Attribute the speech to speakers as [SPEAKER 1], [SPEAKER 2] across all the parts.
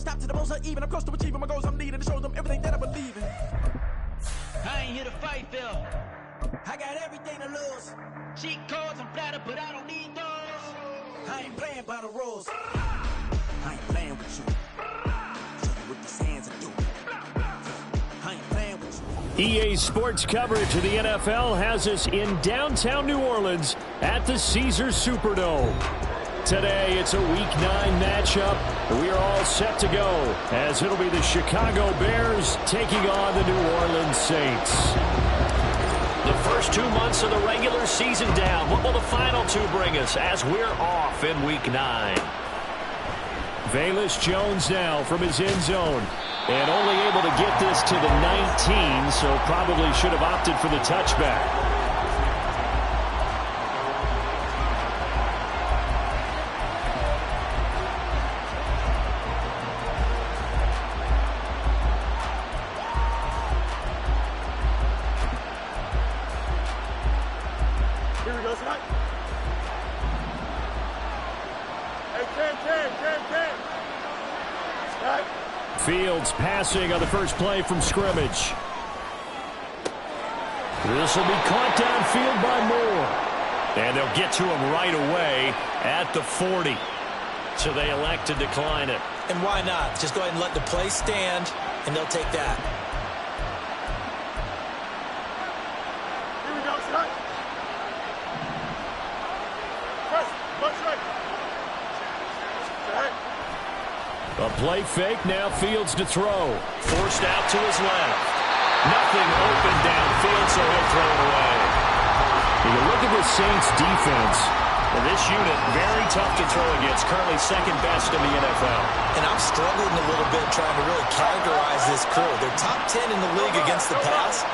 [SPEAKER 1] top to the most even. I'm close to achieving my goals. I'm needing to show them everything that I believe in.
[SPEAKER 2] I ain't here to fight, Phil.
[SPEAKER 1] I got everything to lose.
[SPEAKER 2] Cheat codes, I'm flattered, but I don't need those.
[SPEAKER 1] I ain't playing by the rules. I ain't playing with you. Show you what these hands are doing. I ain't playing with you.
[SPEAKER 3] EA Sports coverage of the NFL has us in downtown New Orleans at the Caesars Superdome. Today, it's a Week 9 matchup. We are all set to go as it'll be the Chicago Bears taking on the New Orleans Saints. The first 2 months of the regular season down. What will the final 2 bring us as we're off in Week 9? Velus Jones now from his end zone. And only able to get this to the 19, so probably should have opted for the touchback. Fields passing on the first play from scrimmage. This will be caught downfield by Moore. And they'll get to him right away at the 40. So they elect to decline it.
[SPEAKER 4] And why not? Just go ahead and let the play stand, and they'll take that.
[SPEAKER 5] Here we go, Scott. Press, much right.
[SPEAKER 3] A play fake, now Fields to throw. Forced out to his left. Nothing open downfield, so he'll throw it away. When you look at the Saints defense, and this unit, very tough to throw against, currently second best in the NFL.
[SPEAKER 4] And I'm struggling a little bit trying to really categorize this crew. They're top 10 in the league against the pass,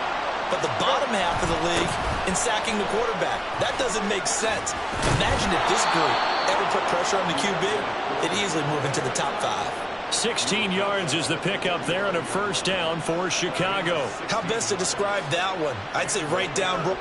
[SPEAKER 4] but the bottom half of the league in sacking the quarterback. That doesn't make sense. Imagine if this group ever put pressure on the QB, they'd easily move into the top 5.
[SPEAKER 3] 16 yards is the pickup there and a first down for Chicago.
[SPEAKER 4] How best to describe that one? I'd say right down, bro.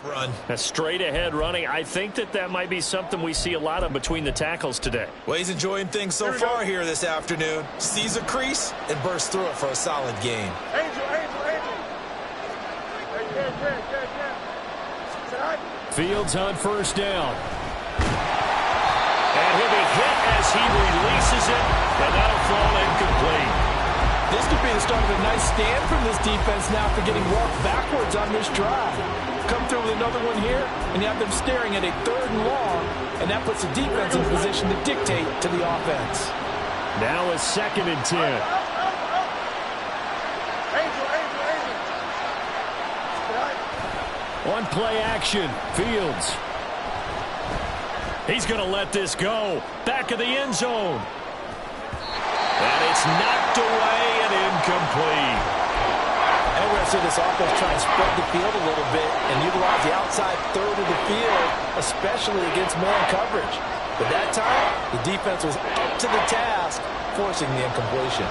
[SPEAKER 4] Run.
[SPEAKER 3] A straight-ahead running. I think that might be something we see a lot of between the tackles today.
[SPEAKER 4] Well, he's enjoying things so far here this afternoon. Sees a crease and bursts through it for a solid gain.
[SPEAKER 5] Angel.
[SPEAKER 3] Fields on first down. And he'll be hit as he releases it, and that'll fall incomplete.
[SPEAKER 6] This could be the start of a nice stand from this defense now for getting walked backwards on this drive. Come through with another one here, and you have them staring at a 3rd and long, and that puts the defense in position to dictate to the offense.
[SPEAKER 3] Now a 2nd and 10.
[SPEAKER 5] Angel.
[SPEAKER 3] On play action, Fields. He's going to let this go. Back of the end zone. And it's knocked away and incomplete.
[SPEAKER 6] And we're going to see this offense try and spread the field a little bit and utilize the outside third of the field, especially against man coverage. But that time, the defense was up to the task, forcing the incompletion.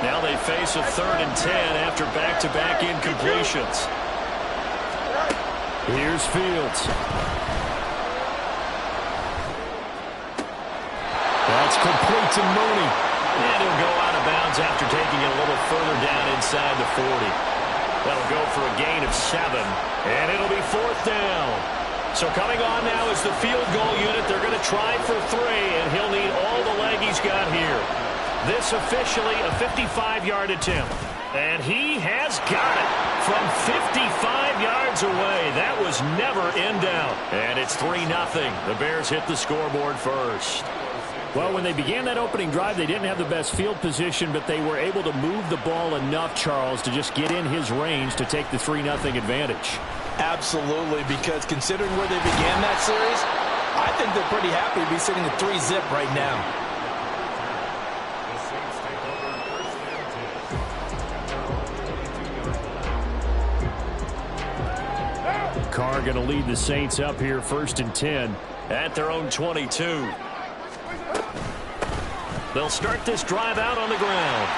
[SPEAKER 3] Now they face a 3rd and 10 after back-to-back incompletions. Here's Fields. That's complete to Mooney. And he'll go out of bounds after taking it a little further down inside the 40. That'll go for a gain of 7. And it'll be 4th down. So coming on now is the field goal unit. They're going to try for 3, and he'll need all the leg he's got here. This officially a 55-yard attempt. And he has got it from 55 yards away. That was never in doubt. And it's 3-0. The Bears hit the scoreboard first. Well, when they began that opening drive, they didn't have the best field position, but they were able to move the ball enough, Charles, to just get in his range to take the 3-0 advantage.
[SPEAKER 6] Absolutely, because considering where they began that series, I think they're pretty happy to be sitting at 3-zip right now.
[SPEAKER 3] Carr going to lead the Saints up here 1st and 10 at their own 22. They'll start this drive out on the ground.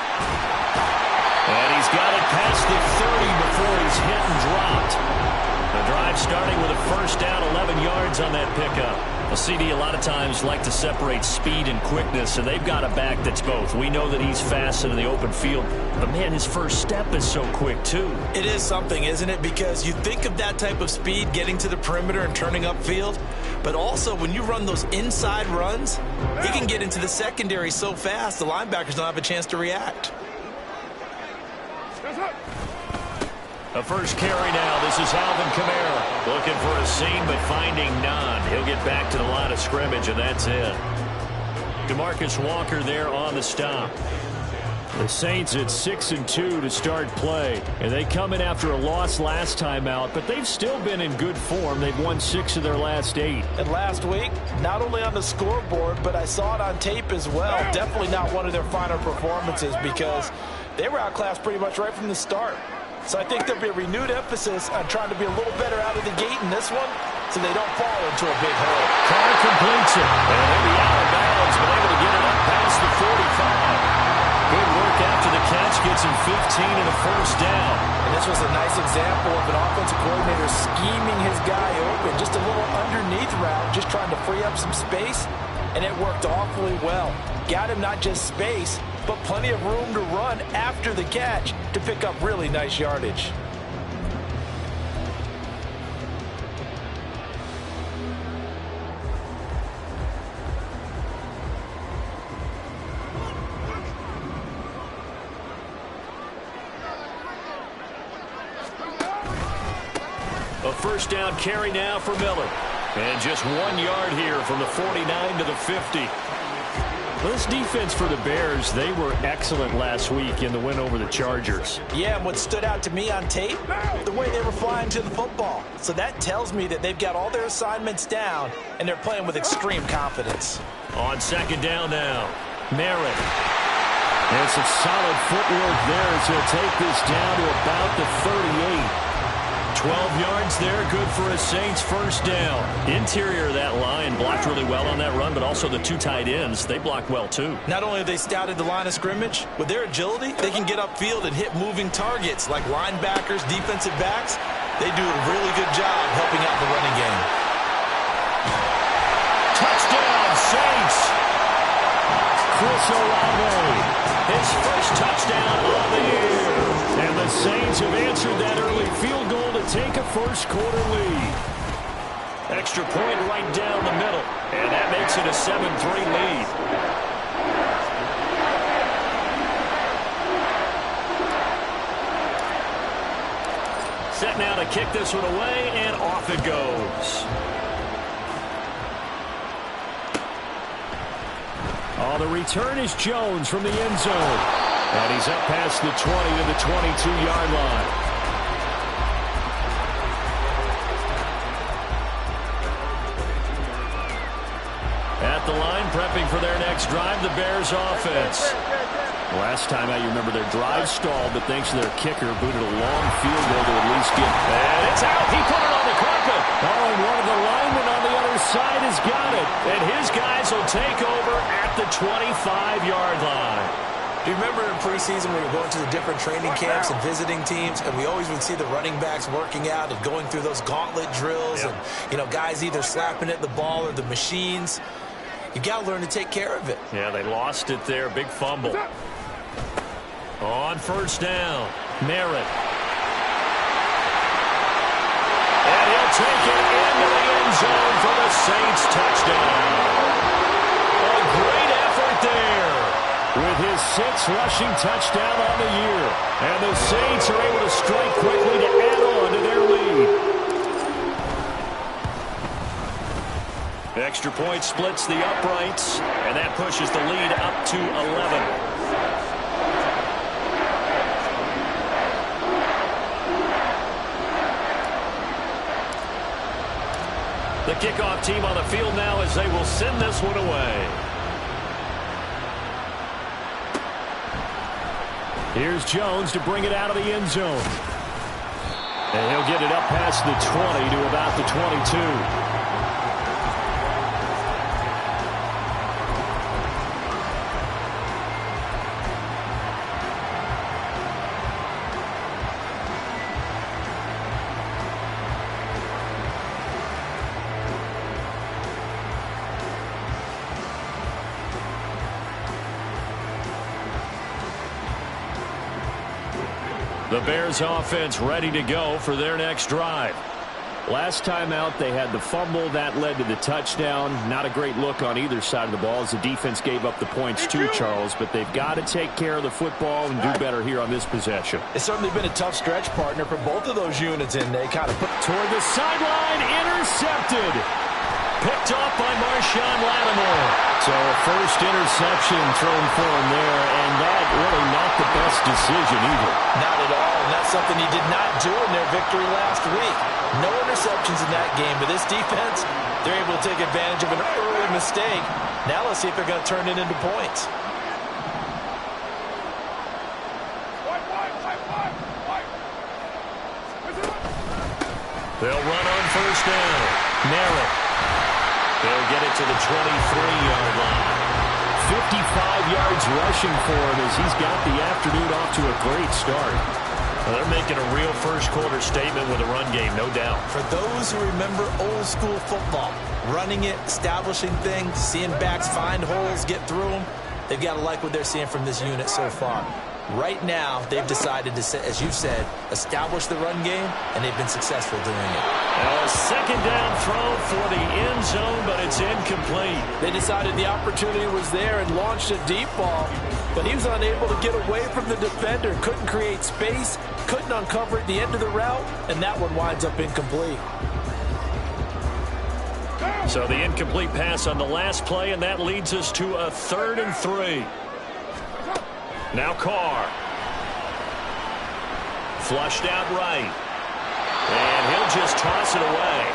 [SPEAKER 3] And he's got it past the 30 before he's hit and dropped. The drive starting with a 1st down, 11 yards on that pickup. A CD a lot of times like to separate speed and quickness, and they've got a back that's both. We know that he's fast in the open field, but man, his first step is so quick too.
[SPEAKER 4] It is something, isn't it? Because you think of that type of speed getting to the perimeter and turning upfield, but also when you run those inside runs, he can get into the secondary so fast the linebackers don't have a chance to react.
[SPEAKER 3] A first carry now. This is Alvin Kamara looking for a seam but finding none. He'll get back to the line of scrimmage, and that's it. DeMarcus Walker there on the stop. The Saints at 6-2 to start play, and they come in after a loss last time out, but they've still been in good form. They've won 6 of their last 8.
[SPEAKER 6] And last week, not only on the scoreboard, but I saw it on tape as well. Definitely not one of their finer performances because they were outclassed pretty much right from the start. So I think there'll be a renewed emphasis on trying to be a little better out of the gate in this one so they don't fall into a big hole.
[SPEAKER 3] Carr completes it, and they'll be out of bounds, but able to get it up past the 45. Good work after the catch, gets him 15 and a 1st down.
[SPEAKER 6] And this was a nice example of an offensive coordinator scheming his guy open, just a little underneath route, just trying to free up some space, and it worked awfully well. Got him not just space, but plenty of room to run after the catch to pick up really nice yardage.
[SPEAKER 3] A 1st down carry now for Miller. And just 1 yard here from the 49 to the 50. Well, this defense for the Bears, they were excellent last week in the win over the Chargers.
[SPEAKER 6] Yeah, and what stood out to me on tape, the way they were flying to the football. So that tells me that they've got all their assignments down, and they're playing with extreme confidence.
[SPEAKER 3] On 2nd down now, Merritt. And some solid footwork there as he'll take this down to about the 38. 12 yards there, good for a Saints 1st down. Interior of that line blocked really well on that run, but also the 2 tight ends, they blocked well too.
[SPEAKER 4] Not only have they scouted the line of scrimmage, with their agility, they can get upfield and hit moving targets like linebackers, defensive backs. They do a really good job helping out the running game.
[SPEAKER 3] Touchdown, Saints! Chris Olave, his first touchdown of the year. And the Saints have answered that early field goal to take a 1st quarter lead. Extra point right down the middle, and that makes it a 7-3 lead. Set now to kick this one away, and off it goes. Oh, the return is Jones from the end zone. And he's up past the 20 to the 22-yard line. for their next drive, the Bears offense. Last time out, you remember their drive stalled, but thanks to their kicker, booted a long field goal to at least get. And it's out. He put it on the carpet. Oh, and one of the linemen on the other side has got it. And his guys will take over at the 25-yard line.
[SPEAKER 4] Do you remember in preseason we were going to the different training camps and visiting teams, and we always would see the running backs working out and going through those gauntlet drills, and, you know, guys either slapping at the ball or the machines. You got to learn to take care of it.
[SPEAKER 3] Yeah, they lost it there. Big fumble. On first down, Merritt. And he'll take it into the end zone for the Saints touchdown. A great effort there with his 6th rushing touchdown on the year. And the Saints are able to strike quickly to add on to their lead. Extra point splits the uprights, and that pushes the lead up to 11. The kickoff team on the field now as they will send this one away. Here's Jones to bring it out of the end zone. And he'll get it up past the 20 to about the 22. The Bears offense ready to go for their next drive. Last time out, they had the fumble. That led to the touchdown. Not a great look on either side of the ball as the defense gave up the points too, Charles. But they've got to take care of the football and do better here on this possession.
[SPEAKER 6] It's certainly been a tough stretch, partner, for both of those units, and they kind of put
[SPEAKER 3] toward the sideline, intercepted. Picked off by Marshawn Lattimore. So a first interception thrown for him there, and that really not the best decision either.
[SPEAKER 4] Not at all, and that's something he did not do in their victory last week. No interceptions in that game, but this defense, they're able to take advantage of an early mistake. Now let's see if they're going to turn it into points.
[SPEAKER 3] They'll run on first down. Merritt. They'll get it to the 23-yard line. 55 yards rushing for him as he's got the afternoon off to a great start. Well, they're making a real first-quarter statement with a run game, no doubt.
[SPEAKER 4] For those who remember old-school football, running it, establishing things, seeing backs find holes, get through them, they've got to like what they're seeing from this unit so far. Right now, they've decided to, as you said, establish the run game, and they've been successful doing it.
[SPEAKER 3] A second down throw for the end zone, but it's incomplete.
[SPEAKER 6] They decided the opportunity was there and launched a deep ball, but he was unable to get away from the defender, couldn't create space, couldn't uncover at the end of the route, and that one winds up incomplete.
[SPEAKER 3] So the incomplete pass on the last play, and that leads us to a 3rd and 3. Now Carr. Flushed out right. And he'll just toss it away.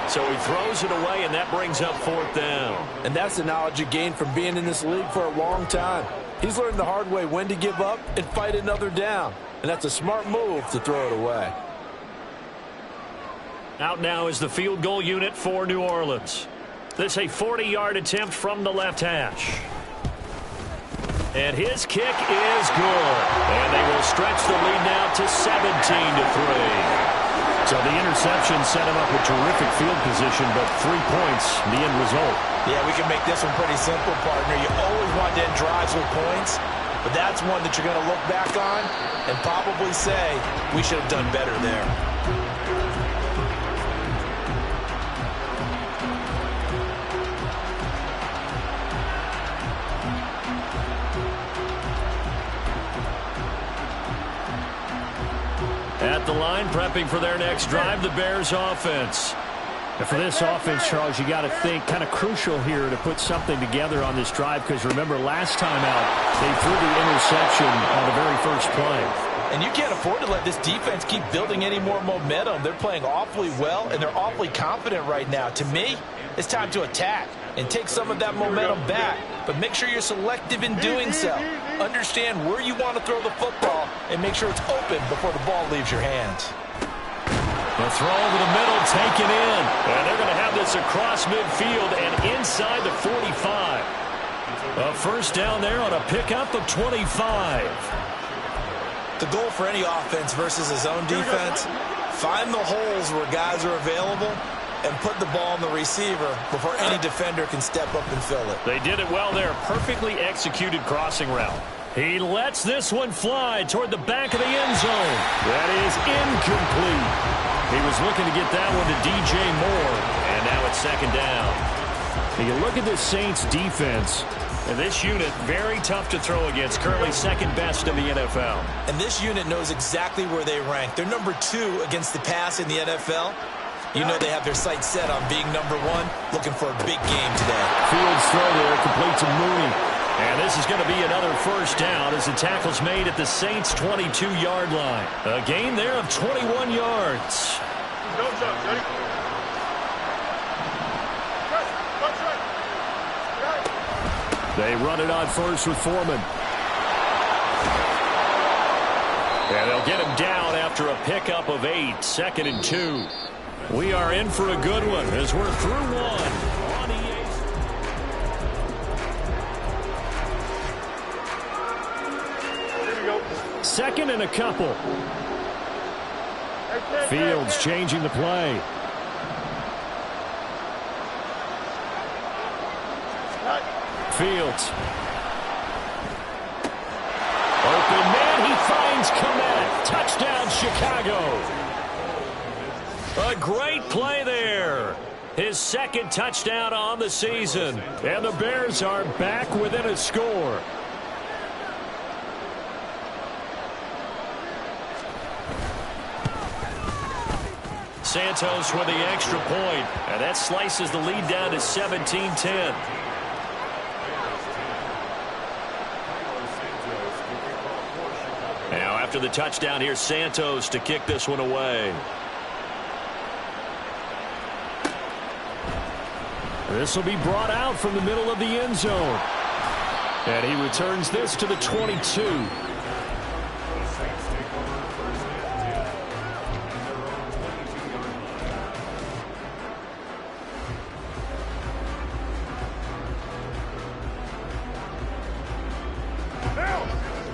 [SPEAKER 3] So he throws it away, and that brings up 4th down.
[SPEAKER 6] And that's the knowledge he gained from being in this league for a long time. He's learned the hard way when to give up and fight another down. And that's a smart move to throw it away.
[SPEAKER 3] Out now is the field goal unit for New Orleans. This a 40-yard attempt from the left hash. And his kick is good. And they will stretch the lead now to 17-3. So the interception set him up with terrific field position, but 3 points, the end result.
[SPEAKER 4] Yeah, we can make this one pretty simple, partner. You always want to end drives with points, but that's one that you're going to look back on and probably say, we should have done better there.
[SPEAKER 3] At the line, prepping for their next drive, the Bears offense. And for this offense, Charles, you got to think kind of crucial here to put something together on this drive, because remember last time out, they threw the interception on the very first play.
[SPEAKER 4] And you can't afford to let this defense keep building any more momentum. They're playing awfully well, and they're awfully confident right now. To me, it's time to attack
[SPEAKER 6] and take some of that momentum back. But make sure you're selective in doing so. Understand where you want to throw the football and make sure it's open before the ball leaves your hands.
[SPEAKER 3] The throw over the middle, taken in. And they're going to have this across midfield and inside the 45. A first down there on a pickup of 25.
[SPEAKER 4] The goal for any offense versus his own defense, find the holes where guys are available and put the ball in the receiver before any defender can step up and fill it.
[SPEAKER 3] They did it well there. Perfectly executed crossing route. He lets this one fly toward the back of the end zone. That is incomplete. He was looking to get that one to DJ Moore, and now it's second down. You look at this Saints defense, and this unit, very tough to throw against, currently second best in the NFL.
[SPEAKER 4] And this unit knows exactly where they rank. They're number 2 against the pass in the NFL. You know they have their sights set on being number 1, looking for a big game today.
[SPEAKER 3] Fields throw there, complete to Mooney. And this is going to be another first down as the tackle's made at the Saints' 22-yard line. A gain there of 21 yards.
[SPEAKER 5] No jump, ready?
[SPEAKER 3] They run it on first with Foreman. And they'll get him down after a pickup of 8, 2nd and 2. We are in for a good one as we're through one. On EA. Second and a couple. Fields changing the play. Fields. Open man, he finds Komet. Touchdown, Chicago. A great play there. His second touchdown on the season. And the Bears are back within a score. Santos with the extra point. And that slices the lead down to 17-10. Now after the touchdown, here's Santos to kick this one away. This will be brought out from the middle of the end zone. And he returns this to the 22.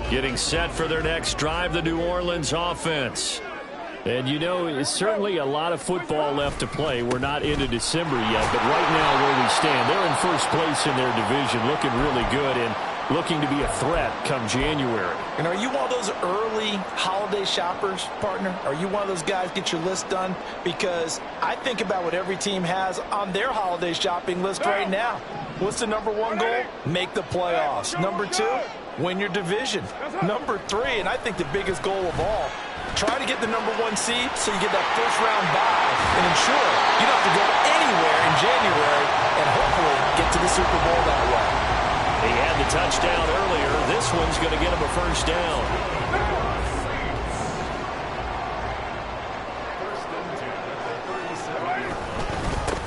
[SPEAKER 3] Getting set for their next drive, the New Orleans offense. And, you know, it's certainly a lot of football left to play. We're not into December yet, but right now where we stand, they're in first place in their division, looking really good and looking to be a threat come January.
[SPEAKER 6] And are you one of those early holiday shoppers, partner? Are you one of those guys get your list done? Because I think about what every team has on their holiday shopping list right now. What's the number 1 goal? Make the playoffs. Number 2, win your division. Number 3, and I think the biggest goal of all, try to get the number 1 seed so you get that first-round bye and ensure you don't have to go anywhere in January and hopefully get to the Super Bowl that way.
[SPEAKER 3] He had the touchdown earlier. This one's going to get him a first down.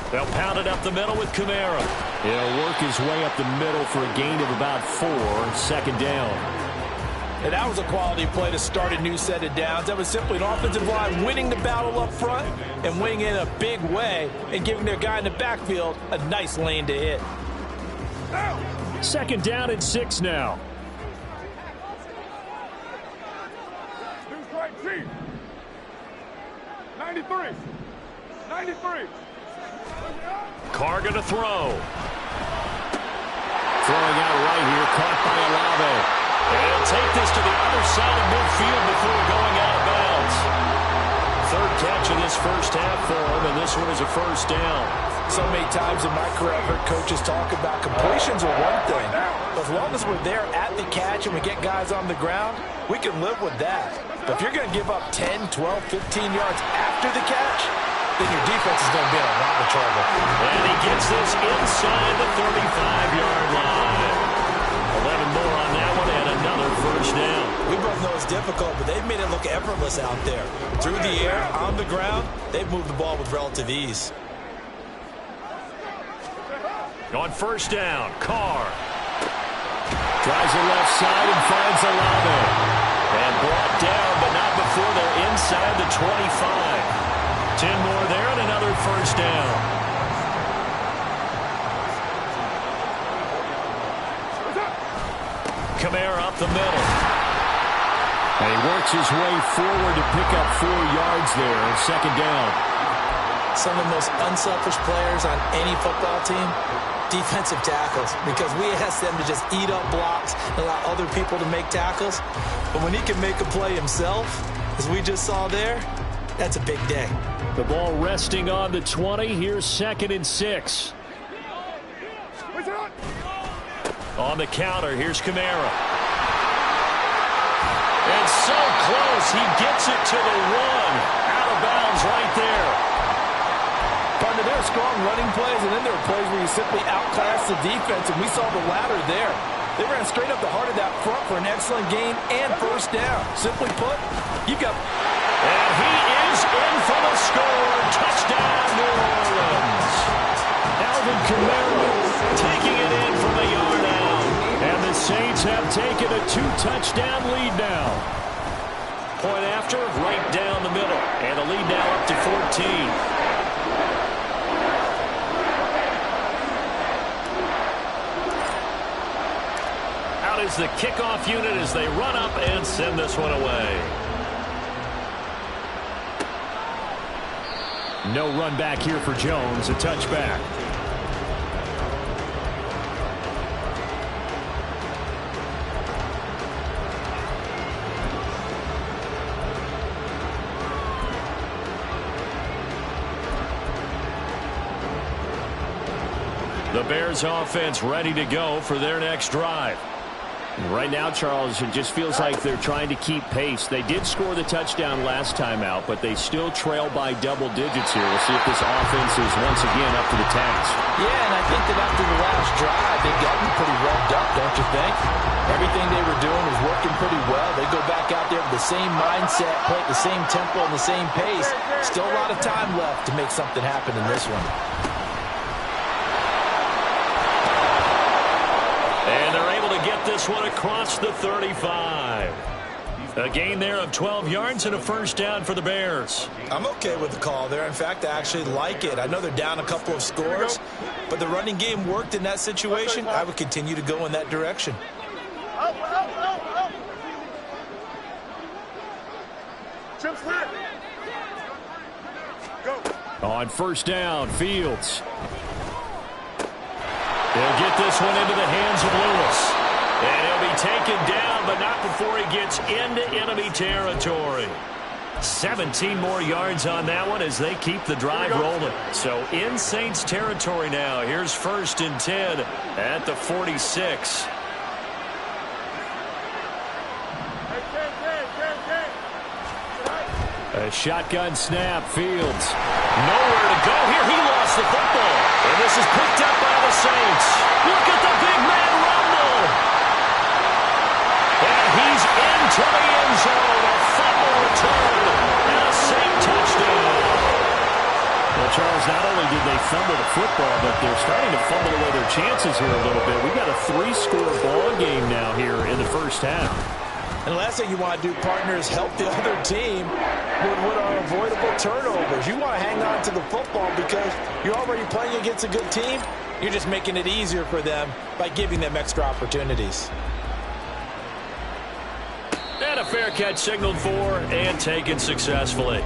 [SPEAKER 3] They'll pound it up the middle with Kamara. He'll work his way up the middle for a gain of about 4, second down.
[SPEAKER 6] And that was a quality play to start a new set of downs. That was simply an offensive line winning the battle up front and winning in a big way and giving their guy in the backfield a nice lane to hit.
[SPEAKER 3] Second down and 6 now.
[SPEAKER 5] New strike G. 93. 93.
[SPEAKER 3] Carr going to throw. Throwing out right here, caught by Olave. And he'll take this to the other side of midfield before going out of bounds. Third catch of this first half for him, and this one is a first down.
[SPEAKER 6] So many times in my career, I've heard coaches talk about completions are one thing. But as long as we're there at the catch and we get guys on the ground, we can live with that. But if you're going to give up 10, 12, 15 yards after the catch, then your defense is going to be in a lot of trouble.
[SPEAKER 3] And he gets this inside the 35-yard line. 11 more on that one and another first down.
[SPEAKER 4] We both know it's difficult, but they've made it look effortless out there. Through the air, on the ground, they've moved the ball with relative ease.
[SPEAKER 3] On first down, Carr. Tries the left side and finds Olave. And brought down, but not before they're inside the 25. 10 more there and another first down. Kamara up the middle. And he works his way forward to pick up 4 yards there on second down.
[SPEAKER 4] Some of the most unselfish players on any football team, defensive tackles, because we ask them to just eat up blocks and allow other people to make tackles. But when he can make a play himself, as we just saw there, that's a big day.
[SPEAKER 3] The ball resting on the 20. Here's 2nd and 6. On the counter, here's Kamara. And so close, he gets it to the 1. Out of bounds right there.
[SPEAKER 6] Partner, there are strong running plays, and then there are plays where you simply outclass the defense, and we saw the latter there. They ran straight up the heart of that front for an excellent gain and first down. Simply put, you've got...
[SPEAKER 3] And he is in for the score. Touchdown, New Orleans. Alvin Kamara taking it in from a yard out. And the Saints have taken a 2-touchdown lead now. Point after, right down the middle. And a lead now up to 14. Is the kickoff unit as they run up and send this one away. No run back here for Jones, a touchback. The Bears offense ready to go for their next drive. Right now, Charles, it just feels like they're trying to keep pace. They did score the touchdown last time out, but they still trail by double digits here. We'll see if this offense is once again up to the task.
[SPEAKER 6] Yeah, and I think that after the last drive, they've gotten pretty revved up, don't you think? Everything they were doing was working pretty well. They go back out there with the same mindset, play at the same tempo and the same pace. Still a lot of time left to make something happen in this one.
[SPEAKER 3] And they're able to get this one across the 35. A gain there of 12 yards and a first down for the Bears.
[SPEAKER 4] I'm okay with the call there. In fact, I actually like it. I know they're down a couple of scores, but the running game worked in that situation. I would continue to go in that direction.
[SPEAKER 3] On first down, Fields. They'll get this one into the hands of Lewis. And he'll be taken down, but not before he gets into enemy territory. 17 more yards on that one as they keep the drive rolling. So in Saints territory now. Here's 1st and 10 at the 46. A shotgun snap, Fields. Nowhere to go here. He lost the football. And this is picked up by the Saints. Look at the big man rumble. And he's into the end zone. A fumble return and a Saint touchdown. Well, Charles, not only did they fumble the football, but they're starting to fumble away their chances here a little bit. We've got a 3-score ball game now here in the first half.
[SPEAKER 6] And the last thing you want to do, partner, is help the other team with what are avoidable turnovers. You want to hang on to the football because you're already playing against a good team. You're just making it easier for them by giving them extra opportunities.
[SPEAKER 3] And a fair catch signaled for and taken successfully.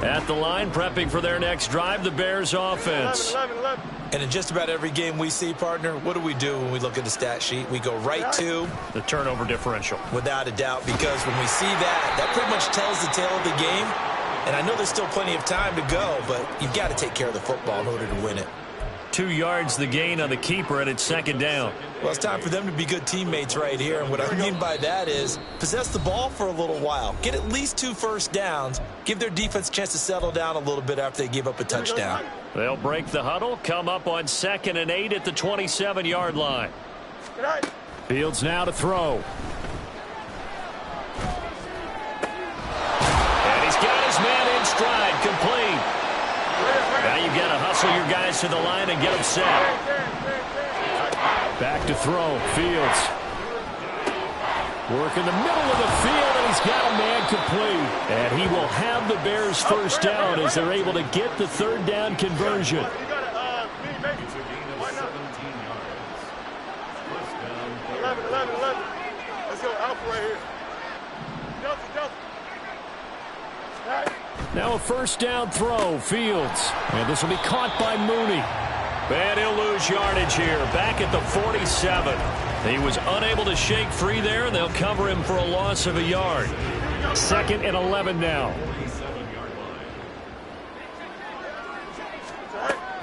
[SPEAKER 3] At the line, prepping for their next drive, the Bears offense.
[SPEAKER 5] 11.
[SPEAKER 4] And in just about every game we see, partner, what do we do when we look at the stat sheet? We go right to
[SPEAKER 3] the turnover differential.
[SPEAKER 4] Without a doubt, because when we see that, that pretty much tells the tale of the game. And I know there's still plenty of time to go, but you've got to take care of the football in order to win it.
[SPEAKER 3] 2 yards the gain on the keeper, and it's second down.
[SPEAKER 4] Well, it's time for them to be good teammates right here. And what I mean by that is possess the ball for a little while. Get at least 2 first downs. Give their defense a chance to settle down a little bit after they give up a touchdown.
[SPEAKER 3] They'll break the huddle, come up on 2nd and 8 at the 27-yard line. Fields now to throw. And he's got his man in stride, complete. Now you've got to hustle your guys to the line and get them set. Back to throw. Fields. Work in the middle of the field, and he's got a man complete. And he will have the Bears first down as they're able to get the 3rd down conversion.
[SPEAKER 5] Let's go, Alpha right here.
[SPEAKER 3] Now a first down throw. Fields. And this will be caught by Mooney. And he'll lose yardage here. Back at the 47. He was unable to shake free there, and they'll cover him for a loss of a yard. 2nd and 11 now.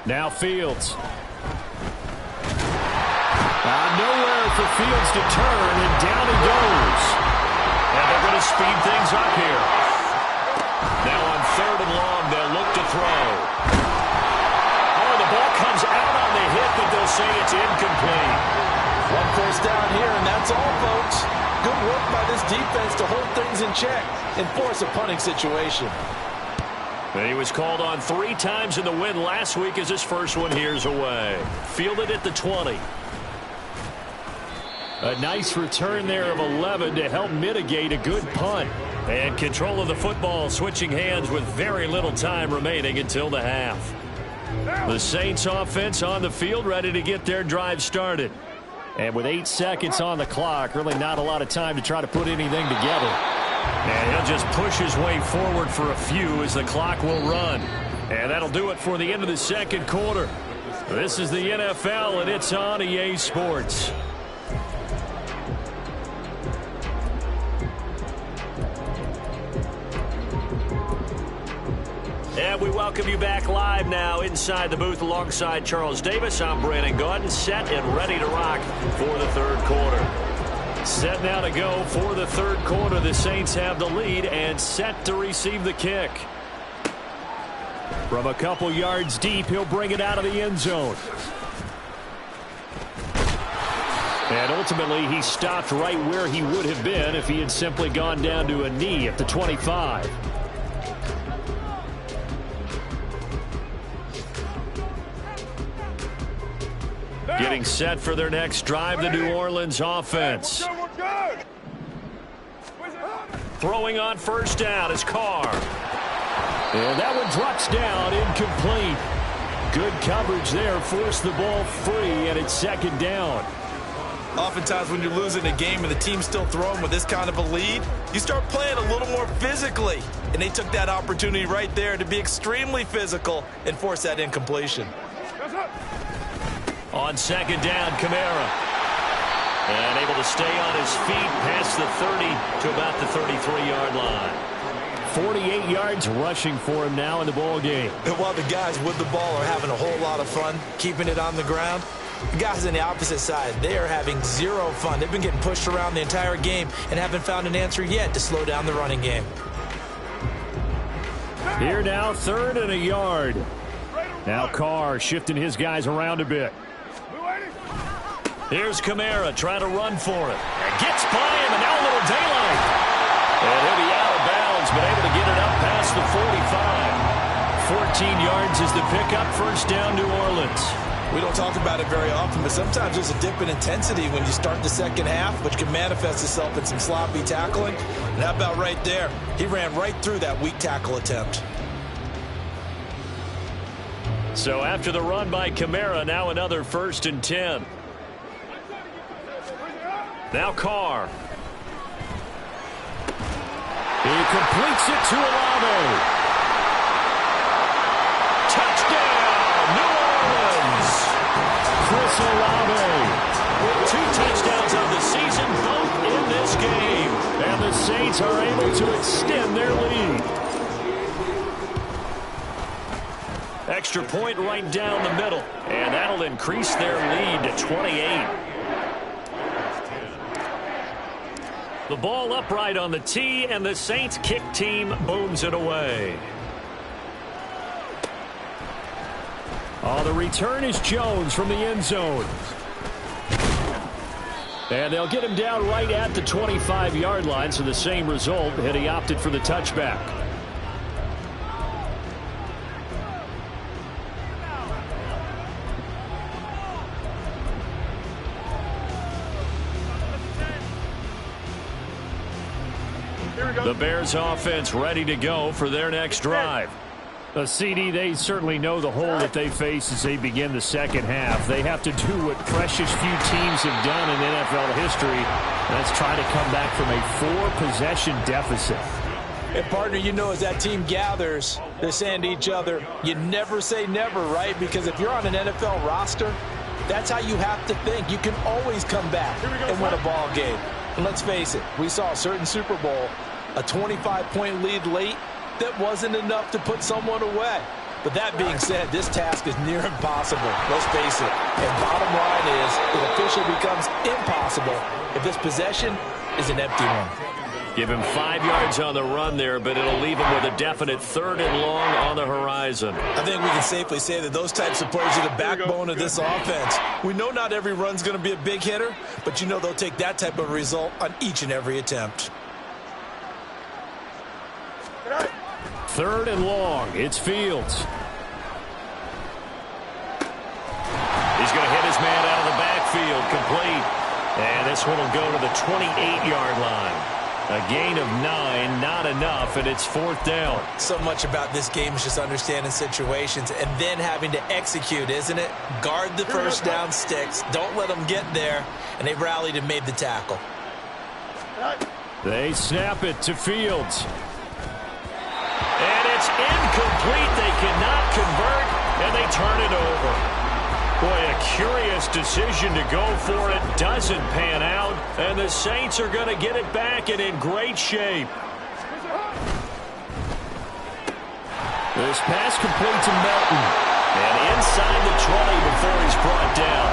[SPEAKER 3] Now Fields. Nowhere for Fields to turn, and down he goes. And they're going to speed things up here. Now on 3rd and long, they'll look to throw. Oh, the ball comes out on the hit, but they'll say it's incomplete.
[SPEAKER 6] 1 first down here, and that's all, folks. Good work by this defense to hold things in check and force a punting situation.
[SPEAKER 3] And he was called on 3 times in the win last week as his first one here's away. Fielded at the 20. A nice return there of 11 to help mitigate a good punt. And control of the football switching hands with very little time remaining until the half. The Saints offense on the field ready to get their drive started. And with 8 seconds on the clock, really not a lot of time to try to put anything together. And he'll just push his way forward for a few as the clock will run. And that'll do it for the end of the 2nd quarter. This is the NFL, and it's on EA Sports. And we welcome you back live now inside the booth alongside Charles Davis. I'm Brandon Gaudin, set and ready to rock for the 3rd quarter. Set now to go for the 3rd quarter. The Saints have the lead and set to receive the kick. From a couple yards deep, he'll bring it out of the end zone. And ultimately, he stopped right where he would have been if he had simply gone down to a knee at the 25. Getting set for their next drive, the New Orleans offense. Throwing on first down is Carr. And that one drops down, incomplete. Good coverage there, forced the ball free, and it's 2nd down.
[SPEAKER 4] Oftentimes when you're losing a game and the team's still throwing with this kind of a lead, you start playing a little more physically. And they took that opportunity right there to be extremely physical and force that incompletion.
[SPEAKER 3] On 2nd down, Kamara. And able to stay on his feet past the 30 to about the 33-yard line. 48 yards rushing for him now in the ball game.
[SPEAKER 4] And while the guys with the ball are having a whole lot of fun keeping it on the ground, the guys on the opposite side, they are having zero fun. They've been getting pushed around the entire game and haven't found an answer yet to slow down the running game.
[SPEAKER 3] Here now, 3rd and a yard. Now Carr shifting his guys around a bit. Here's Kamara trying to run for it. Gets by him, and now a little daylight. And he'll be out of bounds, but able to get it up past the 45. 14 yards is the pickup. First down, New Orleans.
[SPEAKER 4] We don't talk about it very often, but sometimes there's a dip in intensity when you start the 2nd half, which can manifest itself in some sloppy tackling. And how about right there? He ran right through that weak tackle attempt.
[SPEAKER 3] So after the run by Kamara, now another 1st and 10. Now Carr. He completes it to Olave. Touchdown, New Orleans. Chris Olave with 2 touchdowns of the season, both in this game. And the Saints are able to extend their lead. Extra point right down the middle. And that'll increase their lead to 28. The ball upright on the tee, and the Saints kick team booms it away. Oh, the return is Jones from the end zone. And they'll get him down right at the 25-yard line, so the same result, and he opted for the touchback. The Bears offense ready to go for their next drive. A CD, they certainly know the hole that they face as they begin the second half. They have to do what precious few teams have done in NFL history. That's try to come back from a 4-possession deficit.
[SPEAKER 6] And partner, you know, as that team gathers, they're saying to each other, you never say never, right? Because if you're on an NFL roster, that's how you have to think. You can always come back and win a ball game. And let's face it, we saw a certain Super Bowl, a 25-point lead late, that wasn't enough to put someone away. But that being said, this task is near impossible. Let's face it. And bottom line is, it officially becomes impossible if this possession is an empty one.
[SPEAKER 3] Give him 5 yards on the run there, but it'll leave him with a definite 3rd and long on the horizon.
[SPEAKER 4] I think we can safely say that those types of plays are the backbone of this offense. We know not every run's going to be a big hitter, but you know they'll take that type of result on each and every attempt.
[SPEAKER 3] 3rd and long. It's Fields. He's going to hit his man out of the backfield, complete. And this one will go to the 28-yard line. A gain of 9, not enough, and it's 4th down.
[SPEAKER 4] So much about this game is just understanding situations and then having to execute, isn't it? Guard the first down sticks. Don't let them get there. And they rallied and made the tackle.
[SPEAKER 3] They snap it to Fields. And it's incomplete. They cannot convert, and they turn it over. Boy, a curious decision to go for it. Doesn't pan out, and the Saints are going to get it back and in great shape. This pass complete to Melton. And inside the 20 before he's brought down.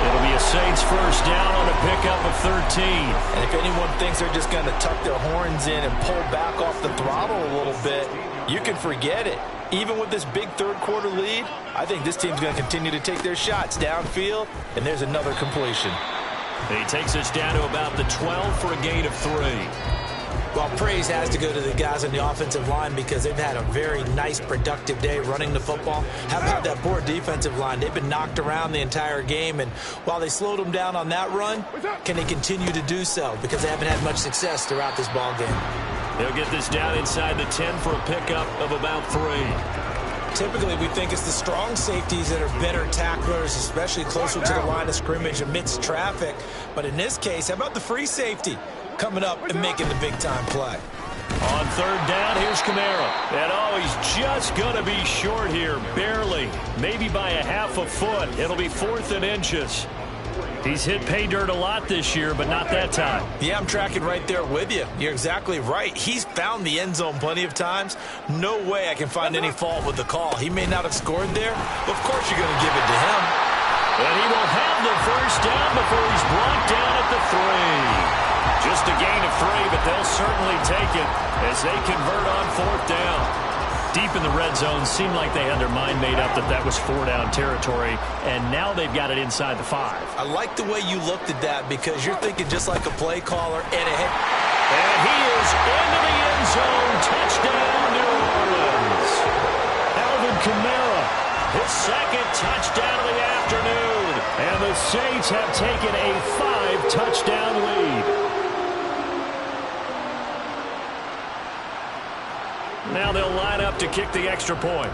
[SPEAKER 3] It'll be a Saints first down on a pickup of 13.
[SPEAKER 6] And if anyone thinks they're just going to tuck their horns in and pull back off the throttle a little bit, you can forget it. Even with this big third-quarter lead, I think this team's going to continue to take their shots downfield, and there's another completion.
[SPEAKER 3] He takes us down to about the 12 for a gain of 3.
[SPEAKER 4] Well, praise has to go to the guys on the offensive line because they've had a very nice, productive day running the football. How about that poor defensive line? They've been knocked around the entire game, and while they slowed them down on that run, can they continue to do so? Because they haven't had much success throughout this ball game.
[SPEAKER 3] They'll get this down inside the 10 for a pickup of about 3.
[SPEAKER 4] Typically, we think it's the strong safeties that are better tacklers, especially closer to the line of scrimmage amidst traffic. But in this case, how about the free safety coming up and making the big-time play?
[SPEAKER 3] On 3rd down, here's Kamara. And, he's just going to be short here, barely. Maybe by a half a foot. It'll be 4th and inches. He's hit pay dirt a lot this year, but not that time.
[SPEAKER 4] Yeah, I'm tracking right there with you. You're exactly right. He's found the end zone plenty of times. No way I can find any fault with the call. He may not have scored there, but of course you're going to give it to him.
[SPEAKER 3] And he will have the first down before he's brought down at the 3. Just a gain of 3, but they'll certainly take it as they convert on 4th down. Deep in the red zone, seemed like they had their mind made up that was 4-down territory, and now they've got it inside the 5.
[SPEAKER 4] I like the way you looked at that because you're thinking just like a play caller. And
[SPEAKER 3] he is into the end zone. Touchdown, New Orleans. Alvin Kamara, his 2nd touchdown of the afternoon. And the Saints have taken a 5-touchdown lead. Now they'll line up to kick the extra point.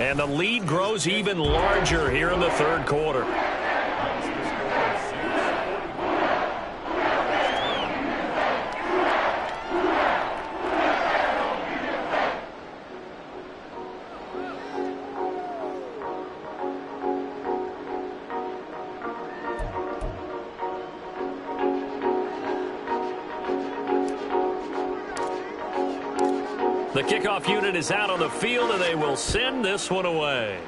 [SPEAKER 3] And the lead grows even larger here in the 3rd quarter. The kickoff unit is out on the field, and they will send this one away.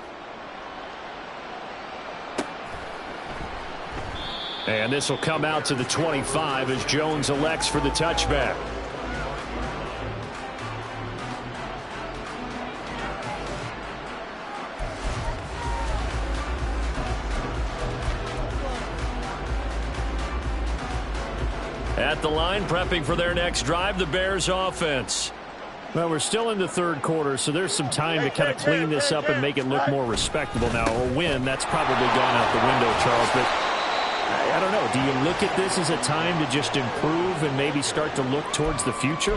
[SPEAKER 3] And this will come out to the 25 as Jones elects for the touchback. At the line, prepping for their next drive, the Bears offense. Well, we're still in the third quarter, so there's some time to kind of clean this up and make it look more respectable. Now, a win, that's probably gone out the window, Charles, but I don't know. Do you look at this as a time to just improve and maybe start to look towards the future?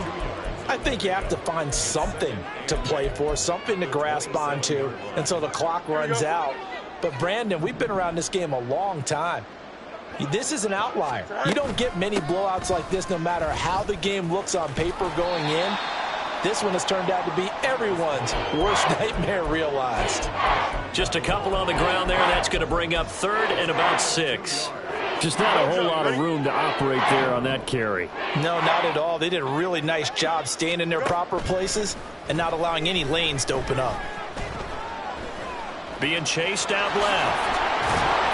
[SPEAKER 6] I think you have to find something to play for, something to grasp onto until the clock runs out. But, Brandon, we've been around this game a long time. This is an outlier. You don't get many blowouts like this no matter how the game looks on paper going in. This one has turned out to be everyone's worst nightmare realized.
[SPEAKER 3] Just a couple on the ground there. That's going to bring up 3rd and about 6. Just not a whole lot of room to operate there on that carry.
[SPEAKER 6] No, not at all. They did a really nice job staying in their proper places and not allowing any lanes to open up.
[SPEAKER 3] Being chased out left.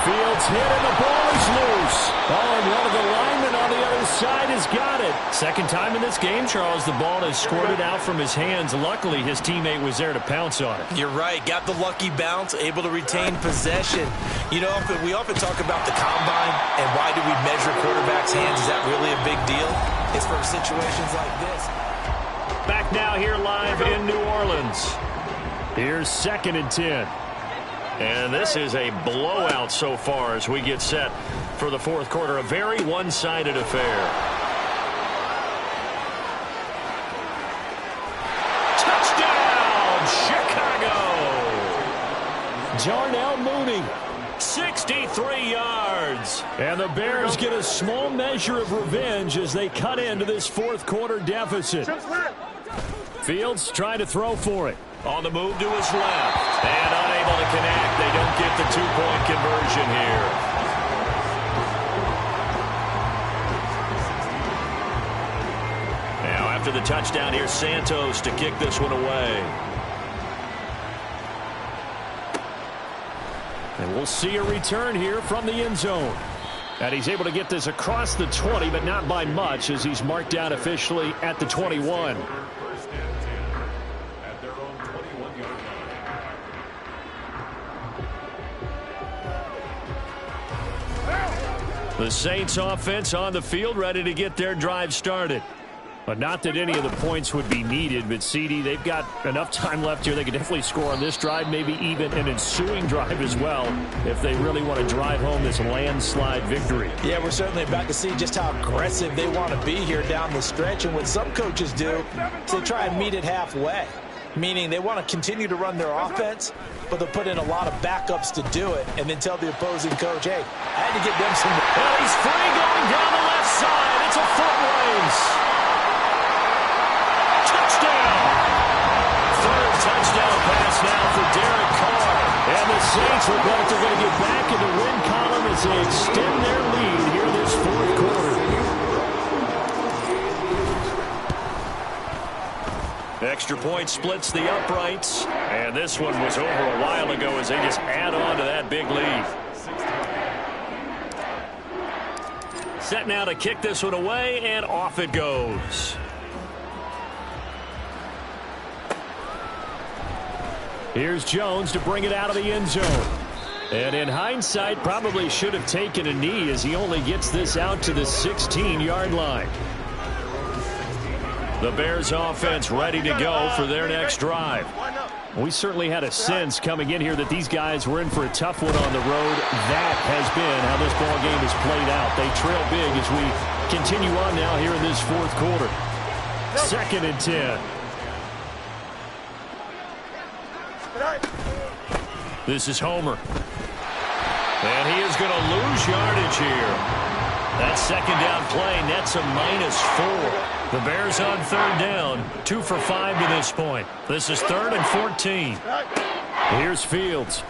[SPEAKER 3] Fields hit and the ball is loose. Oh, and one of the linemen on the other side has got it. Second time in this game, Charles, the ball has squirted out from his hands. Luckily, his teammate was there to pounce on it.
[SPEAKER 4] You're right. Got the lucky bounce, able to retain possession. You know, we often talk about the combine and why do we measure quarterbacks' hands. Is that really a big deal? It's for situations like this.
[SPEAKER 3] Back now here live in New Orleans. Here's 2nd and 10. And this is a blowout so far as we get set for the fourth quarter. A very one-sided affair. Touchdown, Chicago! Darnell Mooney, 63 yards. And the Bears get a small measure of revenge as they cut into this fourth quarter deficit. Fields trying to throw for it. On the move to his left. And unable to connect. They don't get the two-point conversion here. Now after the touchdown, here's Santos to kick this one away. And we'll see a return here from the end zone. And he's able to get this across the 20, but not by much as he's marked down officially at the 21. The Saints offense on the field ready to get their drive started. But not that any of the points would be needed, but CD, they've got enough time left here. They could definitely score on this drive, maybe even an ensuing drive as well, if they really want to drive home this landslide victory.
[SPEAKER 6] Yeah, we're certainly about to see just how aggressive they want to be here down the stretch. And what some coaches do is they try and meet it halfway, meaning they want to continue to run their offense, but they'll put in a lot of backups to do it and then tell the opposing coach, hey, I had to get them some.
[SPEAKER 3] Well, he's free going down the left side. It's a foot race. Touchdown. Third touchdown pass now for Derek Carr. And the Saints look like they're going to get back in the win column as they extend their lead here this fourth quarter. Extra point splits the uprights. And this one was over a while ago as they just add on to that big lead. Set now to kick this one away, and off it goes. Here's Jones to bring it out of the end zone. And in hindsight, probably should have taken a knee as he only gets this out to the 16-yard line. The Bears offense ready to go for their next drive. We certainly had a sense coming in here that these guys were in for a tough one on the road. That has been how this ball game has played out. They trail big as we continue on now here in this fourth quarter. 2nd and 10. This is Homer. And he is going to lose yardage here. That second down play nets a -4. The Bears on third down, 2 for 5 to this point. This is 3rd and 14. Here's Fields.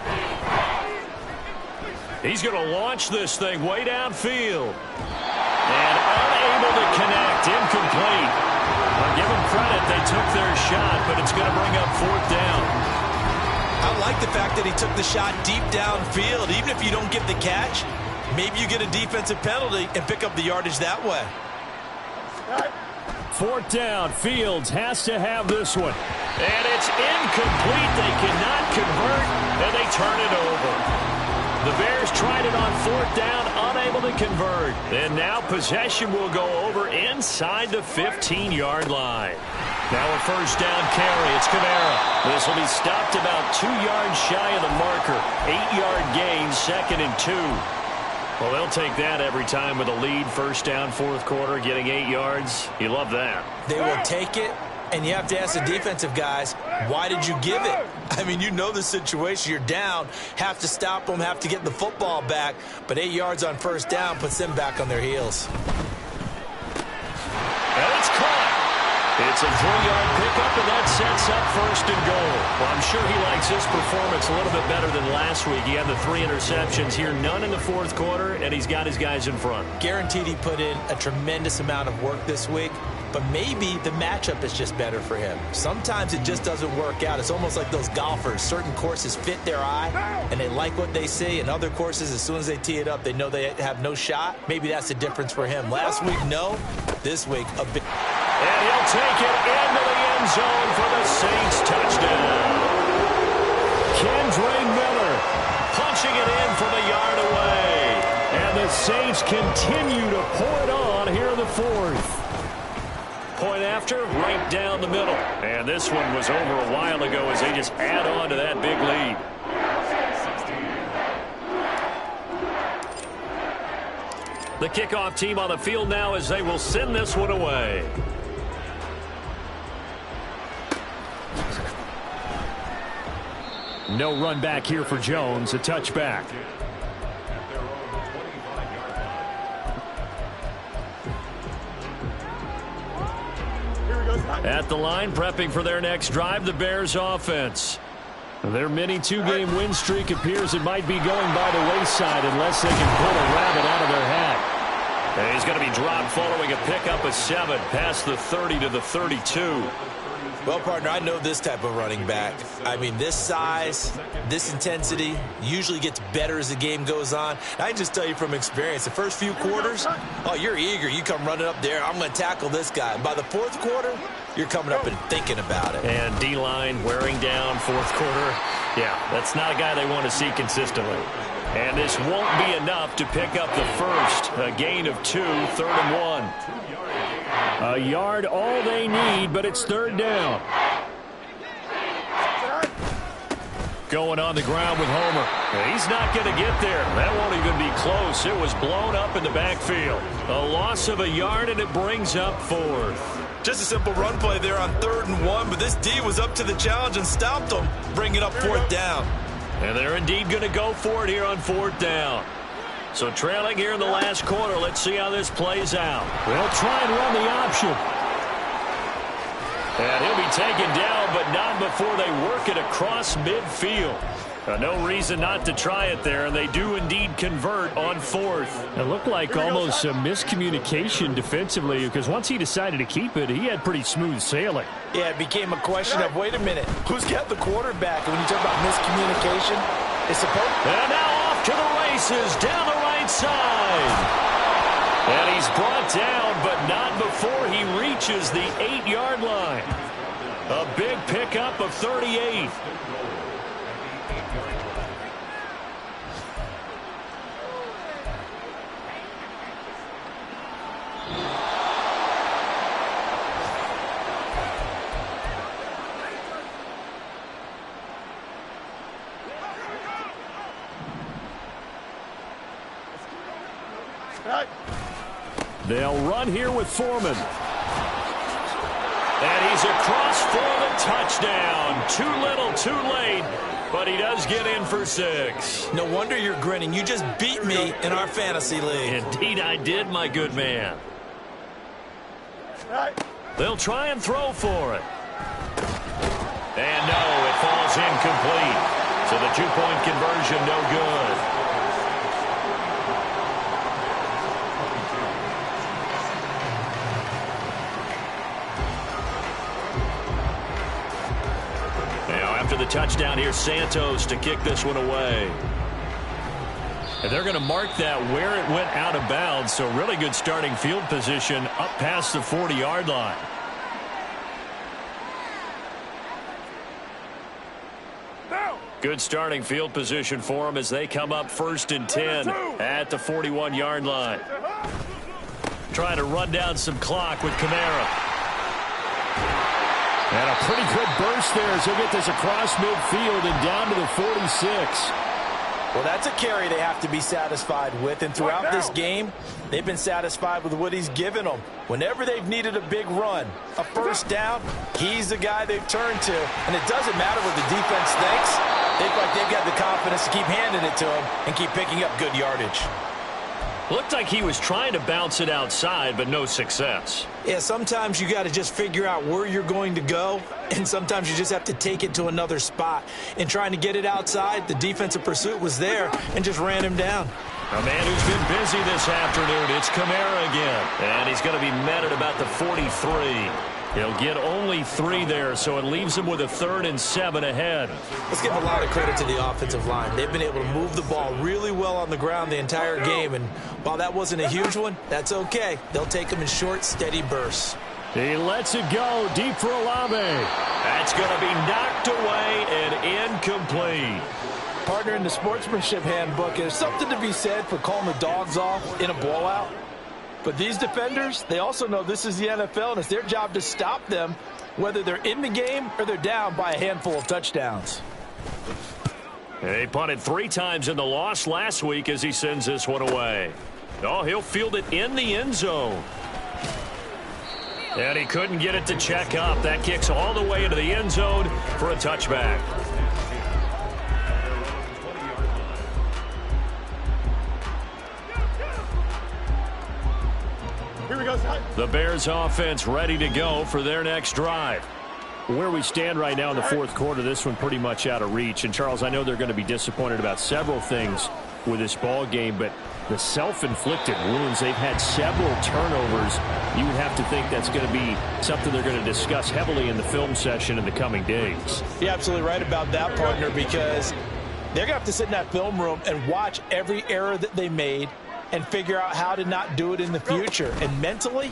[SPEAKER 3] He's going to launch this thing way downfield. And unable to connect, incomplete. Well, give them credit. They took their shot, but it's going to bring up 4th down.
[SPEAKER 4] I like the fact that he took the shot deep downfield. Even if you don't get the catch, maybe you get a defensive penalty and pick up the yardage that way.
[SPEAKER 3] 4th down. Fields has to have this one. And it's incomplete. They cannot convert, and they turn it over. The Bears tried it on 4th down, unable to convert. And now possession will go over inside the 15-yard line. Now a 1st down carry. It's Kamara. This will be stopped about 2 yards shy of the marker. 8-yard gain, 2nd and 2. Well, they'll take that every time with a lead. 1st down, 4th quarter, getting 8 yards. You love that.
[SPEAKER 4] They will take it, and you have to ask the defensive guys, why did you give it? I mean, you know the situation. You're down, have to stop them, have to get the football back. But 8 yards on 1st down puts them back on their heels.
[SPEAKER 3] And it's caught. It's a 3-yard pickup, and that sets up 1st and goal. Well, I'm sure he likes his performance a little bit better than last week. He had the 3 interceptions here, none in the 4th quarter, and he's got his guys in front.
[SPEAKER 4] Guaranteed he put in a tremendous amount of work this week, but maybe the matchup is just better for him. Sometimes it just doesn't work out. It's almost like those golfers. Certain courses fit their eye, and they like what they see, and other courses, as soon as they tee it up, they know they have no shot. Maybe that's the difference for him. Last week, no. This week, a big...
[SPEAKER 3] And he'll take it into the end zone for the Saints touchdown. Kendra Miller punching it in from a yard away. And the Saints continue to pour it on here in the 4th. Point after, right down the middle. And this one was over a while ago as they just add on to that big lead. The kickoff team on the field now as they will send this one away. No run back here for Jones, a touchback. At the line, prepping for their next drive, the Bears offense. Their mini 2-game win streak appears it might be going by the wayside unless they can pull a rabbit out of their hat. And he's going to be dropped following a pickup of 7 past the 30 to the 32.
[SPEAKER 4] Well, partner, I know this type of running back. I mean, this size, this intensity usually gets better as the game goes on. I can just tell you from experience, the first few quarters, oh, you're eager. You come running up there, I'm going to tackle this guy. And by the 4th quarter, you're coming up and thinking about it.
[SPEAKER 3] And D-line wearing down 4th quarter. Yeah, that's not a guy they want to see consistently. And this won't be enough to pick up the first. A gain of 2, 3rd and 1. A yard all they need, but it's 3rd down. Going on the ground with Homer. He's not going to get there. That won't even be close. It was blown up in the backfield. A loss of a yard, and it brings up 4th.
[SPEAKER 4] Just a simple run play there on 3rd and 1, but this D was up to the challenge and stopped them, bringing up 4th down.
[SPEAKER 3] And they're indeed going to go for it here on 4th down. So trailing here in the last quarter, let's see how this plays out. They'll try and run the option. And he'll be taken down, but not before they work it across midfield. No reason not to try it there, and they do indeed convert on 4th. It looked like almost a miscommunication defensively, because once he decided to keep it, he had pretty smooth sailing.
[SPEAKER 6] Yeah, it became a question of, wait a minute, who's got the quarterback? And when you talk about miscommunication, it's supposed...
[SPEAKER 3] And now off to the races, down the right side. And he's brought down, but not before he reaches the 8-yard line. A big pickup of 38. They'll run here with Foreman. And he's across for the touchdown. Too little, too late, but he does get in for 6.
[SPEAKER 4] No wonder you're grinning. You just beat me in our fantasy league.
[SPEAKER 3] Indeed I did, my good man. They'll try and throw for it. And no, it falls incomplete. So the 2-point conversion no good. after the touchdown. Here's Santos to kick this one away. And they're going to mark that where it went out of bounds, so really good starting field position up past the 40-yard line. Good starting field position for them as they come up 1st and 10 at the 41-yard line. Trying to run down some clock with Kamara. And a pretty good burst there as he'll get this across midfield and down to the 46.
[SPEAKER 6] Well, that's a carry they have to be satisfied with, and throughout this game, they've been satisfied with what he's given them. Whenever they've needed a big run, a first down, he's the guy they've turned to, and it doesn't matter what the defense thinks. They feel like they've got the confidence to keep handing it to him and keep picking up good yardage.
[SPEAKER 3] Looked like he was trying to bounce it outside, but no success.
[SPEAKER 4] Yeah, sometimes you got to just figure out where you're going to go, and sometimes you just have to take it to another spot. In trying to get it outside, the defensive pursuit was there and just ran him down.
[SPEAKER 3] A man who's been busy this afternoon, it's Kamara again. And he's going to be met at about the 43. He'll get only 3 there, so it leaves him with a 3rd and 7 ahead.
[SPEAKER 4] Let's give a lot of credit to the offensive line. They've been able to move the ball really well on the ground the entire game, and while that wasn't a huge one, that's okay. They'll take them in short, steady bursts.
[SPEAKER 3] He lets it go deep for Olave. That's going to be knocked away and incomplete.
[SPEAKER 6] Partner, in the sportsmanship handbook, there's something to be said for calling the dogs off in a blowout. But these defenders, they also know this is the NFL, and it's their job to stop them, whether they're in the game or they're down by a handful of touchdowns.
[SPEAKER 3] He punted 3 times in the loss last week as he sends this one away. Oh, he'll field it in the end zone. And he couldn't get it to check up. That kicks all the way into the end zone for a touchback. The Bears offense ready to go for their next drive. Where we stand right now in the 4th quarter, this one pretty much out of reach. And, Charles, I know they're going to be disappointed about several things with this ball game, but the self-inflicted wounds, they've had several turnovers. You would have to think that's going to be something they're going to discuss heavily in the film session in the coming days.
[SPEAKER 6] You're absolutely right about that, partner, because they're going to have to sit in that film room and watch every error that they made and figure out how to not do it in the future. And mentally,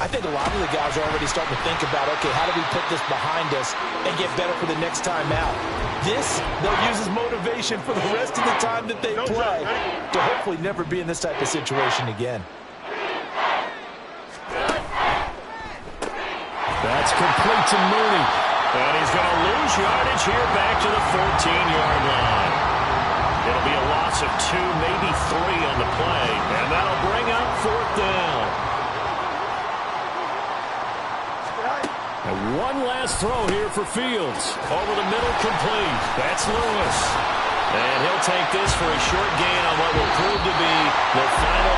[SPEAKER 6] I think a lot of the guys are already starting to think about, okay, how do we put this behind us and get better for the next time out? This, they'll use as motivation for the rest of the time that they play to hopefully never be in this type of situation again.
[SPEAKER 3] That's complete to Mooney. And he's going to lose yardage here back to the 14-yard line. It'll be a loss of 2, maybe 3 on the play, and that'll bring up 4th down. And one last throw here for Fields. Over the middle, complete. That's Lewis. And he'll take this for a short gain on what will prove to be the final